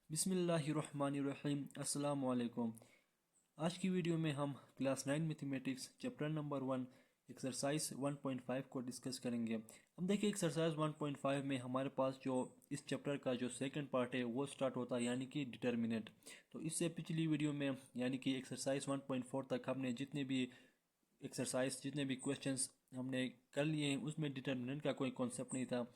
बिस्मिल्लाहिर्रहमानिर्रहीम अस्सलाम वालेकुम। आज की वीडियो में हम class 9 mathematics chapter number 1 exercise 1.5 को डिस्कस करेंगे। अब देखिए एक्सरसाइज 1.5 में हमारे पास जो इस चैप्टर का जो सेकंड पार्ट है वो स्टार्ट होता है यानी कि डिटर्मिनेंट। तो इससे पिछली वीडियो में यानी कि एक्सरसाइज 1.4 तक हमने जितने भी क्वेश्चंस हमने कर लिए हैं उसमें डिटर्मिनेंट का कोई कॉन्सेप्ट नहीं था।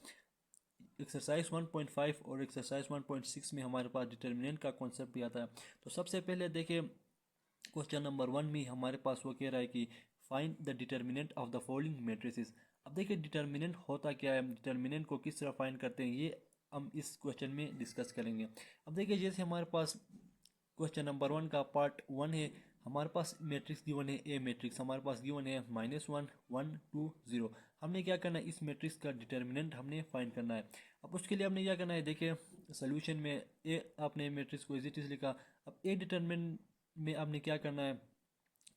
एक्सरसाइज 1.5 और एक्सरसाइज 1.6 में हमारे पास डिटर्मिनेंट का कॉन्सेप्ट भी आता है। तो सबसे पहले देखिए क्वेश्चन नंबर 1 में हमारे पास वो कह रहा है कि find the determinant of the following matrices. अब देखिए डिटर्मिनेंट होता क्या है, डिटर्मिनेंट को किस तरह फाइंड करते हैं, ये हम इस क्वेश्चन में डिस्कस करेंगे। अब देखिए जैसे हमारे पास क्वेश्चन नंबर 1 का पार्ट 1 है, हमारे पास मैट्रिक्स गिवन है ए मैट्रिक्स, हमारे पास गिवन है -1 1 2 0। हमने क्या करना है, इस मैट्रिक्स का डिटर्मिनेंट हमने फाइंड करना है। अब उसके लिए हमने क्या करना है, देखिए सोल्यूशन में ए आपने मैट्रिक्स को एज इट इज लिखा। अब ए डिटर्मिनेंट में आपने क्या करना है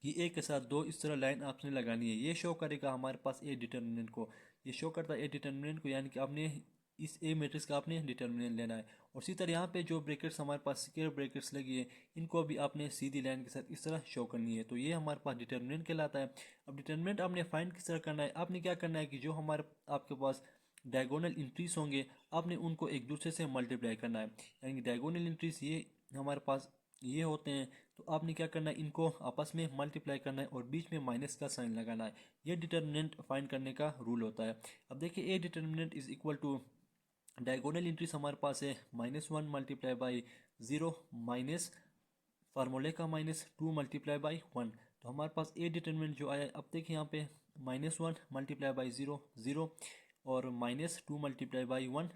कि ए के साथ दो इस तरह लाइन आपने लगानी है, ये शो करेगा हमारे पास ए डिटर्मिनेंट को, ये शो करता है ए डिटर्मिनेंट को, यानी कि आपने इस ए मैट्रिक्स का आपने डिटर्मिनेंट लेना है। और इसी तरह यहाँ पे जो ब्रैकेट्स हमारे पास स्क्वायर ब्रैकेट्स लगी है इनको भी आपने सीधी लाइन के साथ इस तरह शो करनी है, तो ये हमारे पास डिटर्मिनेंट कहलाता है। अब डिटर्मिनेंट आपने फाइंड किस तरह करना है, आपने क्या करना है कि जो हमारे आपके पास डायगोनल इंट्रीज होंगे आपने उनको एक दूसरे से मल्टीप्लाई करना है, यानी कि डायगोनल इंट्रीज ये हमारे पास ये होते हैं, तो आपने क्या करना है इनको आपस में मल्टीप्लाई करना है और बीच में माइनस का साइन लगाना है। ये डिटर्मिनेंट फाइंड करने का रूल होता है। अब देखिए a determinant is equal to diagonal entries हमारे पास है -1 मल्टीप्लाई बाई 0 माइनस फार्मूले का -2 मल्टीप्लाई बाई 1। तो हमारे पास ए डिटर्मिनेंट जो आया, अब देखिए यहाँ पे -1 मल्टीप्लाई बाई 0 0 और -2 multiply by 1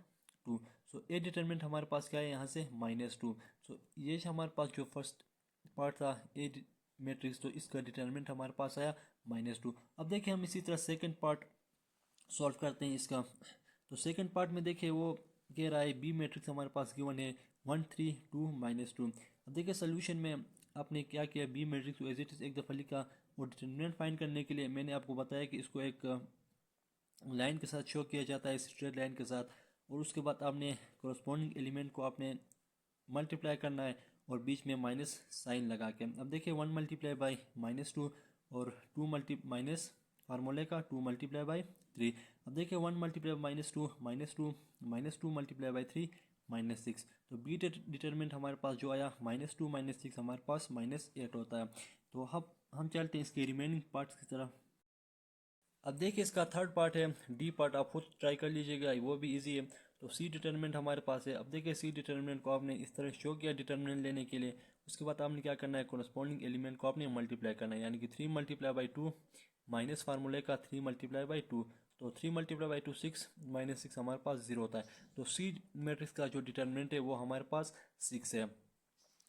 2। So A determinant हमारे पास क्या है यहाँ से -2। सो ये हमारे पास जो फर्स्ट पार्ट था ए मैट्रिक्स, तो इसका डिटर्मिनेंट हमारे पास आया -2। अब देखिए हम इसी तरह सेकंड पार्ट सॉल्व करते हैं इसका। तो सेकंड पार्ट में देखिए वो कह रहा है बी मैट्रिक्स हमारे पास गिवन है 1 3 2 -2। अब देखिए सोल्यूशन में आपने क्या किया, बी मैट्रिक्स को एज इट इज एक दफ़ा लिखा और डिटर्मिनेंट फाइंड करने के लिए मैंने आपको बताया कि इसको एक लाइन के साथ शो किया जाता है, स्ट्रेट लाइन के साथ, और उसके बाद आपने कोरस्पॉन्डिंग एलिमेंट को आपने मल्टीप्लाई करना है और बीच में माइनस साइन लगा के। अब देखिए 1 मल्टीप्लाई बाई -2 और 2 मल्टी माइनस फार्मूले का 2 मल्टीप्लाई बाई 3। अब देखिए 1 मल्टीप्लाई -2 -2 मल्टीप्लाई बाई 3 -6। तो बी डिटर्मिनेंट हमारे पास जो आया -2 -6 हमारे पास -8 होता है। तो अब हम चलते हैं इसके रिमेनिंग पार्ट्स की तरफ। अब देखिए इसका थर्ड पार्ट है डी पार्ट, आप खुद ट्राई कर लीजिएगा, वो भी इजी है। तो सी डिटर्मिनेंट हमारे पास है। अब देखिए सी डिटर्मिनेंट को आपने इस तरह शो किया डिटर्मिनेंट लेने के लिए, उसके बाद आपने क्या करना है, कोरस्पॉन्डिंग एलिमेंट को आपने मल्टीप्लाई करना है, यानी कि 3 मल्टीप्लाई बाई 2 माइनस फार्मूले का 3 मल्टीप्लाई बाई 2। तो 3 मल्टीप्लाई बाई 2 6 -6 हमारे पास 0 होता है। तो सी मैट्रिक्स का जो डिटर्मिनेंट है वो हमारे पास 6 है।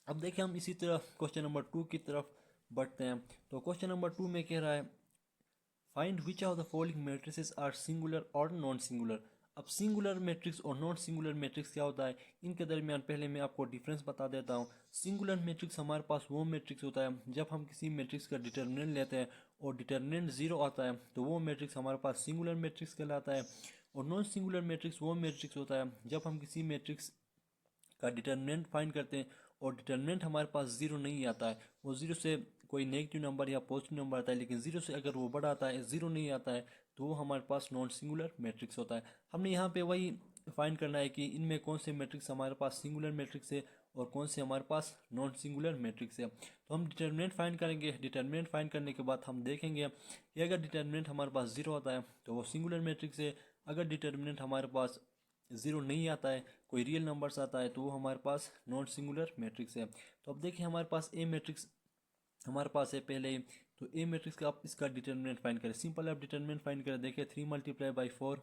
अब देखिए हम इसी तरह क्वेश्चन नंबर 2 की तरफ बढ़ते हैं। तो क्वेश्चन नंबर 2 में कह रहा है find which of the following matrices are singular और नॉन सिंगुलर। अब सिंगुलर मैट्रिक्स और नॉन सिंगुलर मैट्रिक्स क्या होता है, इनके दरमियान पहले मैं आपको डिफरेंस बता देता हूँ। सिंगुलर मैट्रिक्स हमारे पास वो मैट्रिक्स होता है जब हम किसी मैट्रिक्स का डिटर्मिनेंट लेते हैं और डिटर्मिनेंट 0 आता है तो वो मैट्रिक्स हमारे पास सिंगुलर मैट्रिक्स कहलाता है। और नॉन सिंगुलर मैट्रिक्स वो मैट्रिक्स होता है जब हम किसी मैट्रिक्स का डिटर्मिनेंट फाइंड करते हैं और डिटर्मिनेंट हमारे पास 0 नहीं आता है, वो 0 से कोई नेगेटिव नंबर या पॉजिटिव नंबर आता है, लेकिन 0 से अगर वो बड़ा आता है 0 नहीं आता है तो वो हमारे पास नॉन सिंगुलर मैट्रिक्स होता है। हमने यहाँ पे वही फाइंड करना है कि इनमें कौन से मैट्रिक्स हमारे पास सिंगुलर मैट्रिक्स है और कौन से हमारे पास नॉन सिंगुलर मैट्रिक्स है। तो हम डिटर्मिनेंट फाइंड करेंगे, डिटर्मिनेंट फाइंड करने के बाद हम देखेंगे कि अगर डिटर्मिनेंट हमारे पास 0 आता है तो वो सिंगुलर मैट्रिक्स है, अगर डिटर्मिनेंट हमारे पास 0 नहीं आता है, कोई रियल नंबर्स आता है, तो वो हमारे पास नॉन सिंगुलर मैट्रिक्स है। तो अब देखिए हमारे पास ए मैट्रिक्स हमारे पास है पहले ही, तो ए मैट्रिक्स का आप इसका डिटर्मिनेंट फाइंड करें। सिंपल आप डिटर्मिनेंट फाइंड करें, देखिए 3 मल्टीप्लाई बाई 4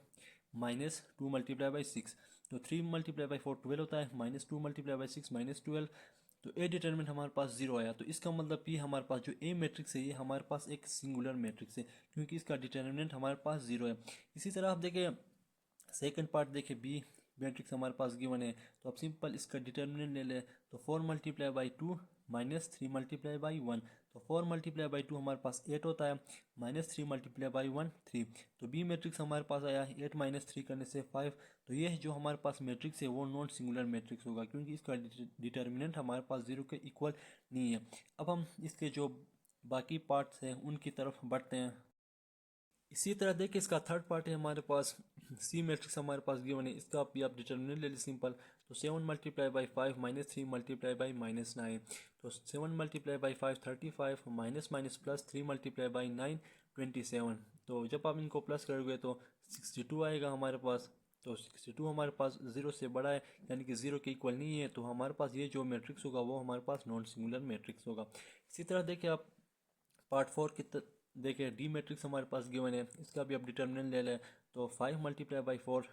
-2 मल्टीप्लाई बाई 6। तो 3 मल्टीप्लाई बाई 4 12 होता है, -2 मल्टीप्लाई बाई 6 -12। तो ए डिटर्मिनेंट हमारे पास 0 आया, तो इसका मतलब ये हमारे पास जो ए मैट्रिक्स है ये हमारे पास एक सिंगुलर मैट्रिक्स है क्योंकि इसका डिटर्मिनेंट हमारे पास 0 है। इसी तरह आप देखिए सेकंड पार्ट देखिए बी मैट्रिक्स हमारे पास गिवन है। तो अब सिंपल इसका डिटर्मिनेंट ले लें। तो 4 multiply by 2 minus 3 multiply by 1। तो 4 मल्टीप्लाई बाई 2 हमारे पास 8 होता है, माइनस 3 मल्टीप्लाई बाई 1 3। तो बी मैट्रिक्स हमारे पास आया 8 माइनस 3 करने से 5। तो ये जो हमारे पास मैट्रिक्स है वो नॉन सिंगुलर मैट्रिक्स होगा, क्योंकि इसका डिटर्मिनेंट हमारे पास 0 के इक्वल नहीं है। अब हम इसके जो बाकी पार्ट्स हैं उनकी तरफ बढ़ते हैं। इसी तरह देखिए इसका थर्ड पार्ट है हमारे पास, सी मैट्रिक्स हमारे पास गिवन है, इसका भी आप डिटर्मिनेंट ले लीजिए सिंपल। तो 7 multiply by 5 minus 3 multiply by minus 9। तो 7 multiply by 5 35, minus minus plus 3 multiply by 9 27। तो जब आप इनको प्लस करोगे तो 62 आएगा हमारे पास। तो 62 हमारे पास 0 से बड़ा है, यानी कि 0 के इक्वल नहीं है। तो हमारे पास ये जो मैट्रिक्स होगा वो हमारे पास नॉन सिंगुलर मैट्रिक्स होगा। इसी तरह देखिए आप पार्ट 4 की देखिए डी मैट्रिक्स हमारे पास गिवन है, इसका भी आप डिटर्मिनेंट ले लें। तो 5 मल्टीप्लाई बाई 4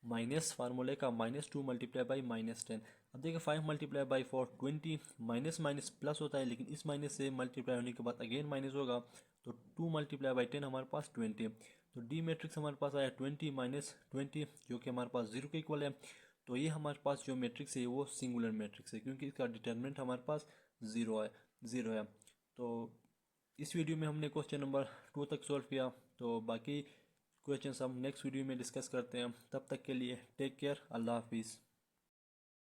माइनस फार्मूले का माइनस 2 मल्टीप्लाई बाई माइनस 10। अब देखिए 5 multiply by 4 20, minus minus plus होता है, लेकिन इस माइनस से मल्टीप्लाई होने के बाद अगेन माइनस होगा। तो 2 मल्टीप्लाई बाई 10 हमारे पास 20। तो डी मैट्रिक्स हमारे पास आया 20 माइनस 20, जो कि हमारे पास 0 के इक्वल है। तो ये हमारे पास जो मैट्रिक्स है वो सिंगुलर मैट्रिक्स है, क्योंकि इसका डिटर्मिनेंट हमारे पास 0 है। तो इस वीडियो में हमने क्वेश्चन नंबर 2 तक सॉल्व किया। तो बाकी क्वेश्चंस हम नेक्स्ट वीडियो में डिस्कस करते हैं। तब तक के लिए टेक केयर, अल्लाह हाफिज़।